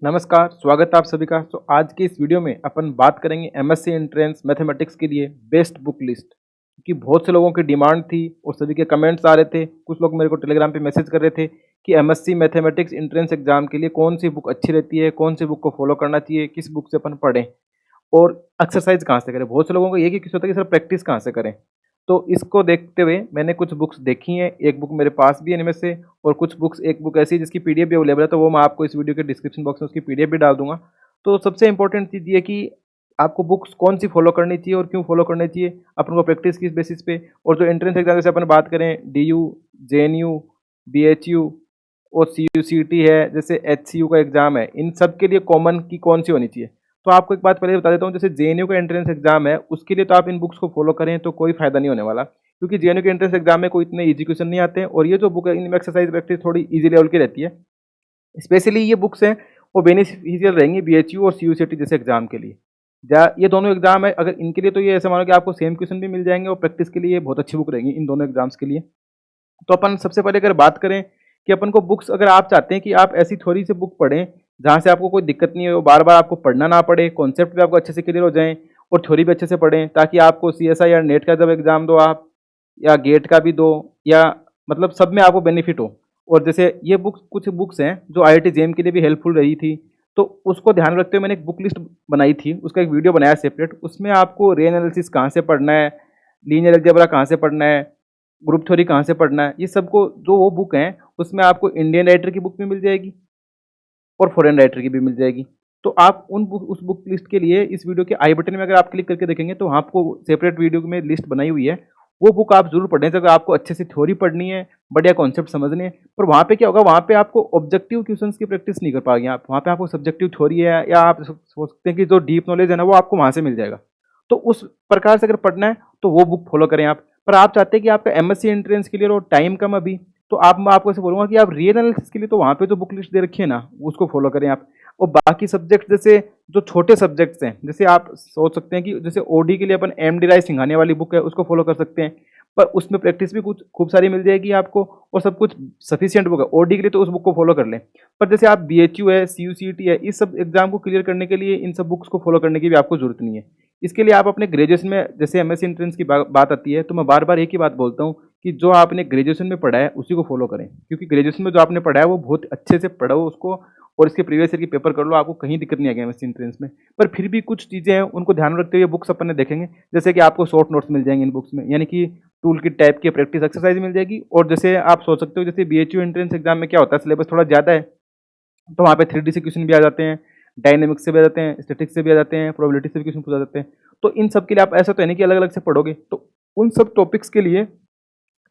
नमस्कार, स्वागत है आप सभी का। तो आज की इस वीडियो में अपन बात करेंगे एमएससी एंट्रेंस मैथमेटिक्स के लिए बेस्ट बुक लिस्ट, क्योंकि बहुत से लोगों की डिमांड थी और सभी के कमेंट्स आ रहे थे। कुछ लोग मेरे को टेलीग्राम पे मैसेज कर रहे थे कि एमएससी मैथमेटिक्स एंट्रेंस एग्जाम के लिए कौन सी बुक अच्छी रहती है, कौन सी बुक को फॉलो करना चाहिए, किस बुक से अपन पढ़ें और एक्सरसाइज कहाँ से करें। बहुत से लोगों को ये कि किस होता है कि सर प्रैक्टिस कहाँ से करें। तो इसको देखते हुए मैंने कुछ बुक्स देखी हैं, एक बुक मेरे पास भी है इनमें से, और कुछ बुक्स, एक बुक ऐसी है जिसकी पीडीएफ भी अवेलेबल है, तो वो मैं आपको इस वीडियो के डिस्क्रिप्शन बॉक्स में उसकी पीडीएफ भी डाल दूंगा। तो सबसे इंपॉर्टेंट चीज़ ये कि आपको बुक्स कौन सी फॉलो करनी चाहिए और क्यों फॉलो करनी चाहिए, अपन को प्रैक्टिस किस बेसिस पे। और जो एंट्रेंस एग्जाम जैसे अपन बात करें डीयू, जेएनयू, बीएचयू और सीयूसीटी है, जैसे एचसीयू का एग्जाम है, इन सब के लिए कॉमन की कौन सी होनी चाहिए। तो आपको एक बात पहले बता देता हूँ, जैसे जेएनयू का एंट्रेंस एग्जाम है उसके लिए तो आप इन बुक्स को फॉलो करें तो कोई फायदा नहीं होने वाला, क्योंकि जेएनयू के एंट्रेंस एग्जाम में कोई इतने इजी क्वेश्चन नहीं आते हैं, और ये जो बुक है इनमें एक्सरसाइज प्रैक्टिस थोड़ी इजी लेवल की रहती है। स्पेशली ये बुक्स हैं वो बेनिफिशियल रहेंगी बीएचयू और सीयूसीटी जैसे एग्जाम के लिए। ये दोनों एग्जाम है, अगर इनके लिए तो ये ऐसा मानो कि आपको सेम क्वेश्चन भी मिल जाएंगे, और प्रैक्टिस के लिए ये बहुत अच्छी बुक रहेंगी इन दोनों एग्जाम्स के लिए। तो अपन सबसे पहले अगर बात करें कि अपन को बुक्स, अगर आप चाहते हैं कि आप ऐसी थोड़ी सी बुक पढ़ें जहाँ से आपको कोई दिक्कत नहीं हो, बार बार आपको पढ़ना ना पड़े, कॉन्सेप्ट भी आपको अच्छे से क्लियर हो जाएं और थ्योरी भी अच्छे से पढ़ें, ताकि आपको सीएसआई या नेट का जब एग्जाम दो आप, या गेट का भी दो, या मतलब सब में आपको बेनिफिट हो। और जैसे ये बुक्स, कुछ बुक्स हैं जो आईआईटी जेईई के लिए भी हेल्पफुल रही थी, तो उसको ध्यान रखते हुए मैंने एक बुक लिस्ट बनाई थी, उसका एक वीडियो बनाया सेपरेट। उसमें आपको रे एनालिसिस कहाँ से पढ़ना है, लीनियर अलजेब्रा कहाँ से पढ़ना है, ग्रुप थ्योरी कहाँ से पढ़ना है, ये सबको जो वो बुक हैं उसमें आपको इंडियन राइटर की बुक भी मिल जाएगी और फॉरेन राइटर की भी मिल जाएगी। तो आप उस बुक लिस्ट के लिए इस वीडियो के आई बटन में अगर आप क्लिक करके देखेंगे तो आपको सेपरेट वीडियो में लिस्ट बनाई हुई है। वो बुक आप जरूर पढ़ें अगर आपको अच्छे से थ्योरी पढ़नी है, बढ़िया कॉन्सेप्ट समझने हैं। पर वहाँ पे क्या होगा, वहाँ पे आपको ऑब्जेक्टिव क्वेश्चंस की प्रैक्टिस नहीं कर पाएंगे आप। वहाँ पे आपको सब्जेक्टिव थ्योरी है, या आप सोच सकते हैं कि जो डीप नॉलेज है ना वो आपको वहाँ से मिल जाएगा। तो उस प्रकार से अगर पढ़ना है तो वो बुक फॉलो करें आप। पर आप चाहते हैं कि आपका एमएससी एंट्रेंस के लिए और टाइम कम अभी, तो आप, मैं आपको ऐसे बोलूँगा कि आप रियल एनालिसिस के लिए तो वहाँ पे जो बुक लिस्ट दे रखी है ना उसको फॉलो करें आप। और बाकी सब्जेक्ट, जैसे जो छोटे सब्जेक्ट्स हैं, जैसे आप सोच सकते हैं कि जैसे ओडी के लिए अपन एमडी राय सिंघानिया वाली बुक है उसको फॉलो कर सकते हैं, पर उसमें प्रैक्टिस भी कुछ खूब सारी मिल जाएगी आपको, और सब कुछ सफिशियंट बुक है ओडी के लिए, तो उस बुक को फॉलो कर लें। पर जैसे आप बीएचयू है, सीयूसीटी है, इस सब एग्जाम को क्लियर करने के लिए इन सब बुक्स को फॉलो करने की भी आपको जरूरत नहीं है। इसके लिए आप अपने ग्रेजुएशन में, जैसे एमएससी एंट्रेंस की बात आती है, तो मैं बार बार एक ही बात बोलता हूँ कि जो आपने ग्रेजुएशन में पढ़ा है उसी को फॉलो करें, क्योंकि ग्रेजुएशन में जो आपने पढ़ा है वो बहुत अच्छे से पढ़ो उसको, और इसके प्रीवियस ईयर की पेपर कर लो, आपको कहीं दिक्कत नहीं आएगी एमएससी एंट्रेंस में। पर फिर भी कुछ चीज़ें हैं उनको ध्यान रखते हुए बुक्स अपन ने देखेंगे, जैसे कि आपको शॉर्ट नोट्स मिल जाएंगे इन बुक्स में, यानी कि टूल किट टाइप की प्रैक्टिस एक्सरसाइज मिल जाएगी। और जैसे आप सोच सकते हो, जैसे बीएचयू एंट्रेंस एग्जाम में क्या होता है, सिलेबस थोड़ा ज़्यादा है, तो वहाँ पे 3D से क्वेश्चन भी आ जाते हैं, डायनेमिक्स से भी आ जाते हैं, स्टैटिक्स से भी आ जाते हैं, प्रोबेबिलिटी से भी क्वेश्चन पूछ जाते हैं। तो इन सब के लिए आप, ऐसा तो है नहीं कि अलग अलग से पढ़ोगे, तो उन सब टॉपिक्स के लिए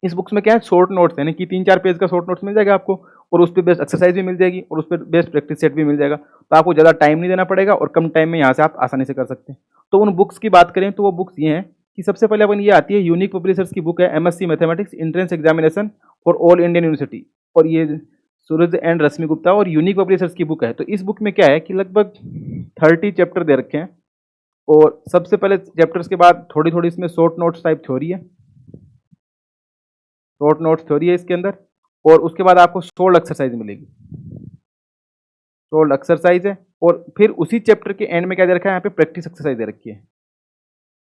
इस बुक्स में क्या है, शॉर्ट नोट्स है, यानी कि 3-4 पेज का शॉर्ट नोट्स मिल जाएगा आपको, और उस पर बेस्ट एक्सरसाइज भी मिल जाएगी, और उस पर बेस्ट प्रैक्टिस सेट भी मिल जाएगा। तो आपको ज़्यादा टाइम नहीं देना पड़ेगा, और कम टाइम में यहाँ से आप आसानी से कर सकते हैं। तो उन बुक्स की बात करें तो वो बुक्स ये हैं कि सबसे पहले अपन, ये आती है यूनिक पब्लिशर्स की बुक है, MSc mathematics entrance examination for all Indian university, और ये सूरज एंड रश्मि गुप्ता और यूनिक पब्लिशर्स की बुक है। तो इस बुक में क्या है कि लगभग 30 चैप्टर दे रखे हैं, और सबसे पहले चैप्टर्स के बाद थोड़ी थोड़ी इसमें शॉर्ट नोट्स टाइप थ्योरी है, शॉर्ट नोट्स थ्योरी है इसके अंदर, और उसके बाद आपको सोल्ड एक्सरसाइज मिलेगी, सोल्ड एक्सरसाइज है, और फिर उसी चैप्टर के एंड में क्या दे रखा है, यहाँ पे प्रैक्टिस एक्सरसाइज दे रखी है।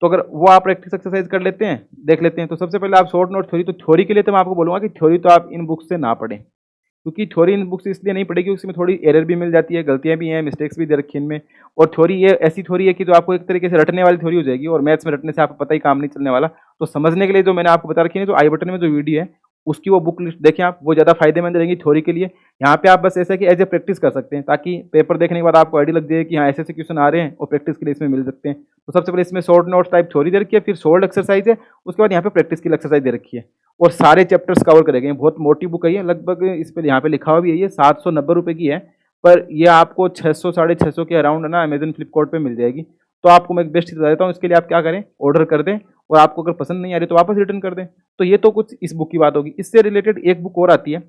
तो अगर वो आप प्रैक्टिस एक्सरसाइज कर लेते हैं, देख लेते हैं, तो सबसे पहले आप शॉर्ट नोट थ्योरी, तो थ्योरी के लिए तो मैं आपको बोलूँगा कि थ्योरी तो आप इन बुक्स से ना पढ़ें, क्योंकि थ्योरी इन बुक्स इसलिए नहीं पड़ेगी, उसमें थोड़ी एरर भी मिल जाती है, गलतियां भी हैं, मिस्टेक्स भी दे रखी हैं इनमें। और थ्योरी ये ऐसी थ्योरी है कि जो आपको एक तरीके से रटने वाली थ्योरी हो जाएगी, और मैथ्स में रटने से आपको पता ही काम नहीं चलने वाला। तो समझने के लिए जो मैंने आपको बता रखी है, जो आई बटन में जो वीडियो है उसकी वो बुक लिस्ट देखें आप, वो ज़्यादा फायदेमंद रहेंगी थ्योरी के लिए। यहाँ पे आप बस ऐसा कि एज ए प्रैक्टिस कर सकते हैं, ताकि पेपर देखने के बाद आपको आइडिया लग जाए कि हाँ ऐसे ऐसे क्वेश्चन आ रहे हैं, और प्रैक्टिस के लिए इसमें मिल सकते हैं। तो सबसे पहले इसमें शॉर्ट नोट्स टाइप थ्योरी दे रखी है, फिर सोल्ड एक्सरसाइज है, उसके बाद यहाँ पे प्रैक्टिस की एक्सरसाइज दे रखी है, और सारे चैप्टर्स कवर करेंगे। बहुत मोटी बुक है ये, लगभग इस पर यहाँ पे लिखा हुआ भी है, ये 790 रुपये की है, पर ये आपको 600 650 के अराउंड ना अमेजन फ्लिपकार्ट पे मिल जाएगी। तो आपको मैं एक बेस्ट बता देता हूँ, इसके लिए आप क्या करें, ऑर्डर कर दें, और आपको अगर पसंद नहीं आ रही तो वापस रिटर्न कर दें। तो ये तो कुछ इस बुक की बात होगी। इससे रिलेटेड एक बुक और आती है,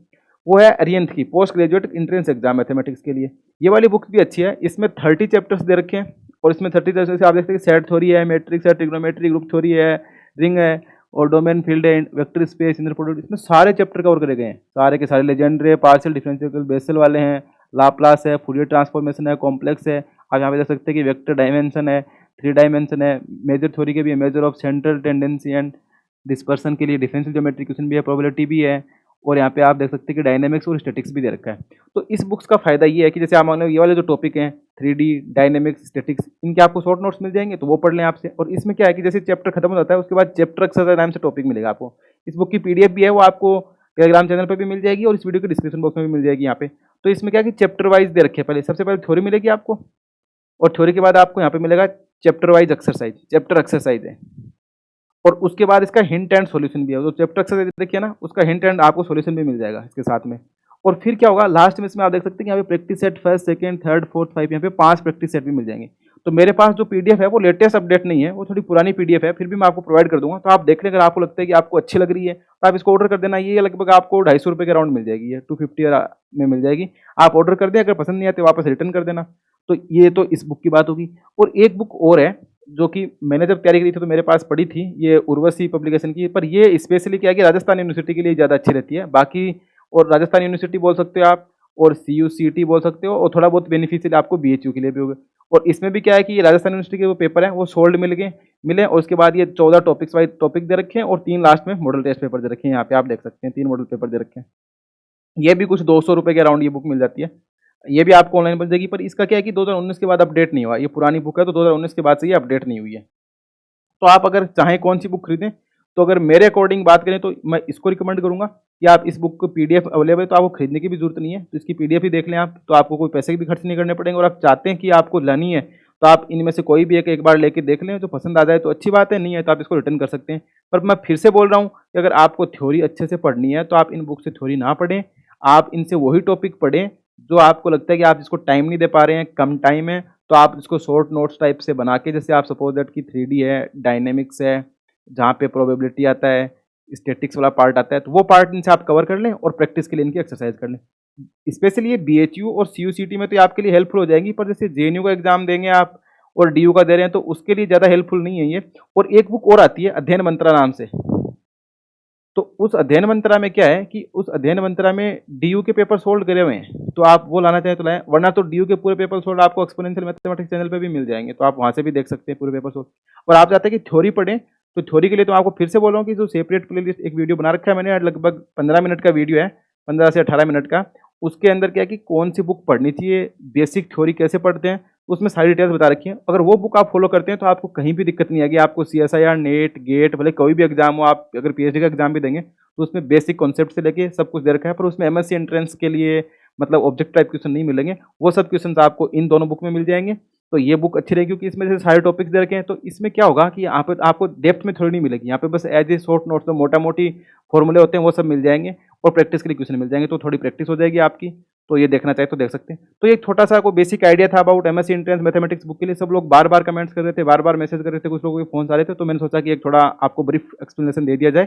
वो है अरिहंत की post graduate entrance exam mathematics के लिए। ये वाली बुक भी अच्छी है, इसमें 30 चैप्टर्स दे रखे हैं, और इसमें 30 चैप्टर्स से आप देखते हैं सेट थ्योरी है, मैट्रिक्स है, ट्रिग्नोमेट्री, ग्रुप थ्योरी है, रिंग है, और डोमेन फील्ड है, वेक्टर स्पेस, इंटर प्रोडक्ट, इसमें सारे चैप्टर कवर करे गए हैं, सारे के सारे लेजेंडरी, पार्शियल डिफरेंशियल, बेसल वाले हैं, लाप्लास है, फूरियर ट्रांसफॉर्मेशन है, कॉम्प्लेक्स है। आप यहाँ पे देख सकते हैं कि वेक्टर डायमेंशन है, 3 डायमेंशन है, मेजर थ्योरी के भी है, measure of central tendency and dispersion के लिए डिफरेंशियल ज्योमेट्री क्वेश्चन भी है, प्रोबेबिलिटी भी है, और यहाँ पे आप देख सकते हैं कि डायनेमिक्स और स्टैटिक्स भी दे रखा है। तो इस बुक्स का फायदा ये है कि जैसे आप मान लो ये वाले जो टॉपिक हैं 3D, डायनेमिक्स, स्टैटिक्स, इनके आपको शॉर्ट नोट्स मिल जाएंगे तो वो पढ़ लें आपसे। और इसमें क्या है कि जैसे चैप्टर खत्म हो जाता है उसके बाद चैप्टर एक्सरसाइज नाम से टॉपिक मिलेगा आपको। इस बुक की PDF भी है, वो आपको टेलीग्राम चैनल पर भी मिल जाएगी और इस वीडियो के डिस्क्रिप्शन बॉक्स में भी मिल जाएगी यहाँ पे। तो इसमें क्या है कि चैप्टर वाइज दे रखे हैं। पहले सबसे पहले थ्योरी मिलेगी आपको, और थ्योरी के बाद आपको यहाँ पे मिलेगा chapter wise exercise, chapter exercise है, और उसके बाद इसका हिंट एंड सॉल्यूशन भी है। जो चैप्टर एक्सरसाइज देखिए ना, उसका हिंट एंड आपको सॉल्यूशन भी मिल जाएगा इसके साथ में। और फिर क्या होगा लास्ट में इसमें आप देख सकते हैं कि यहाँ पे practice set first, second, third, fourth, 5, यहाँ पे 5 प्रैक्टिस सेट भी मिल जाएंगे। तो मेरे पास जो PDF है वो लेटेस्ट अपडेट नहीं है, वो थोड़ी पुरानी PDF है, फिर भी मैं आपको प्रोवाइड कर दूंगा। तो आप देख लें, अगर आपको लगता है कि आपको अच्छी लग रही है तो आप इसको ऑर्डर कर देना। ये लगभग आपको 250 रुपये के अराउंड मिल जाएगी, ये 250 में मिल जाएगी। आप ऑर्डर कर दें, अगर पसंद नहीं आते वापस रिटर्न कर देना। तो ये तो इस बुक की बात होगी। और एक बुक और है जो कि मैंने जब तैयारी करी थी तो मेरे पास पड़ी थी, ये उर्वशी पब्लिकेशन की, पर ये स्पेशली क्या है कि राजस्थान यूनिवर्सिटी के लिए ज़्यादा अच्छी रहती है। बाकी और राजस्थान यूनिवर्सिटी बोल सकते हो आप, और CUCT बोल सकते हो, और थोड़ा बहुत बेनिफिशियल आपको BHU के लिए भी होगा। और इसमें भी क्या है कि ये राजस्थान यूनिवर्सिटी के वो पेपर हैं वो सोल्ड मिले, और उसके बाद ये 14 टॉपिक्स वाइज टॉपिक दे रखे हैं, और 3 लास्ट में मॉडल टेस्ट पेपर दे रखे हैं। यहाँ पे आप देख सकते हैं 3 मॉडल पेपर दे रखे हैं। ये भी कुछ 200 रुपये के अराउंड ये बुक मिल जाती है। ये भी आपको ऑनलाइन मिल जाएगी, पर इसका क्या है कि 2019 के बाद अपडेट नहीं हुआ। ये पुरानी बुक है तो 2019 के बाद से ये अपडेट नहीं हुई है। तो आप अगर चाहें कौन सी बुक खरीदें, तो अगर मेरे अकॉर्डिंग बात करें तो मैं इसको रिकमेंड करूंगा कि आप इस बुक को PDF अवेलेबल है तो आपको खरीदने की भी जरूरत नहीं है, तो इसकी PDF ही देख लें आप, तो आपको कोई पैसे भी खर्च नहीं करने पड़ेंगे। और आप चाहते हैं कि आपको लानी है तो आप इनमें से कोई भी एक बार लेके देख लें, जो पसंद आ जाए तो अच्छी बात है, नहीं है तो आप इसको रिटर्न कर सकते हैं। पर मैं फिर से बोल रहा हूँ कि अगर आपको थ्योरी अच्छे से पढ़नी है तो आप इन बुक से थ्योरी ना पढ़ें, आप इनसे वही टॉपिक पढ़ें जो आपको लगता है कि आप इसको टाइम नहीं दे पा रहे हैं, कम टाइम है, तो आप इसको शॉर्ट नोट्स टाइप से बना के, जैसे आप सपोज दैट कि 3D है, डायनेमिक्स है, जहाँ पे प्रोबेबिलिटी आता है, स्टैटिक्स वाला पार्ट आता है, तो वो पार्ट इनसे आप कवर कर लें और प्रैक्टिस के लिए इनकी एक्सरसाइज कर लें। स्पेशली ये BHU और CUCT में तो ये आपके लिए हेल्पफुल हो जाएंगी, पर जैसे JNU का एग्जाम देंगे आप और DU का दे रहे हैं तो उसके लिए ज़्यादा हेल्पफुल नहीं है ये। और एक बुक और आती है अध्ययन मंत्रा नाम से, तो उस अध्ययन मंत्रा में क्या है कि उस अध्ययन मंत्रा में DU के पेपर सोल्व करे हुए हैं, तो आप वो लाना चाहें तो लाएं, वरना तो DU के पूरे पेपर सोल्व आपको एक्सपोनेंशियल मैथमेटिक्स चैनल पे भी मिल जाएंगे, तो आप वहाँ से भी देख सकते हैं पूरे पेपर सोल्व। और आप चाहते हैं कि थ्योरी पढ़ें, तो थ्योरी के लिए तो आपको फिर से बोल रहा हूँ कि जो सेपरेट प्लेलिस्ट एक वीडियो बना रखा है मैंने, लगभग 15 मिनट का वीडियो है, 15 से 18 मिनट का। उसके अंदर क्या है कि कौन सी बुक पढ़नी चाहिए, बेसिक थ्योरी कैसे पढ़ते हैं, उसमें सारी डिटेल्स बता रखी है। अगर वो बुक आप फॉलो करते हैं तो आपको कहीं भी दिक्कत नहीं आएगी। आपको CSIR, नेट, गेट, भले कोई भी एग्जाम हो, आप अगर PhD का एग्जाम भी देंगे तो उसमें बेसिक कॉन्सेप्ट से लेके सब कुछ दे रखा है। पर उसमें MSc एंट्रेंस के लिए मतलब ऑब्जेक्ट टाइप क्वेश्चन नहीं मिलेंगे, वो सब क्वेश्चन आपको इन दोनों बुक में मिल जाएंगे। तो ये बुक अच्छी रहेगी क्योंकि इसमें जैसे सारे टॉपिक्स दे रखे हैं। तो इसमें क्या होगा कि यहाँ पे आपको डेप्थ में थोड़ी नहीं मिलेगी, यहाँ पे बस एज ए शॉर्ट नोट्स में मोटा मोटी फॉर्मूले होते हैं वो सब मिल जाएंगे, और प्रैक्टिस के लिए क्वेश्चन मिल जाएंगे, तो थोड़ी प्रैक्टिस हो जाएगी आपकी। तो ये देखना चाहे तो देख सकते हैं। तो ये छोटा सा कोई बेसिक आइडिया था about MSc entrance mathematics book के लिए। सब लोग बार बार कमेंट्स कर रहे थे, बार बार मैसेज कर रहे थे, कुछ लोगों के फोन आ रहे थे, तो मैंने सोचा कि एक थोड़ा आपको ब्रीफ एक्सप्लेनेशन दे दिया जाए।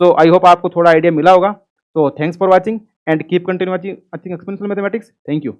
सो आई होप आपको थोड़ा आइडिया मिला होगा। So thanks for watching and keep continue watching exponential mathematics. Thank you.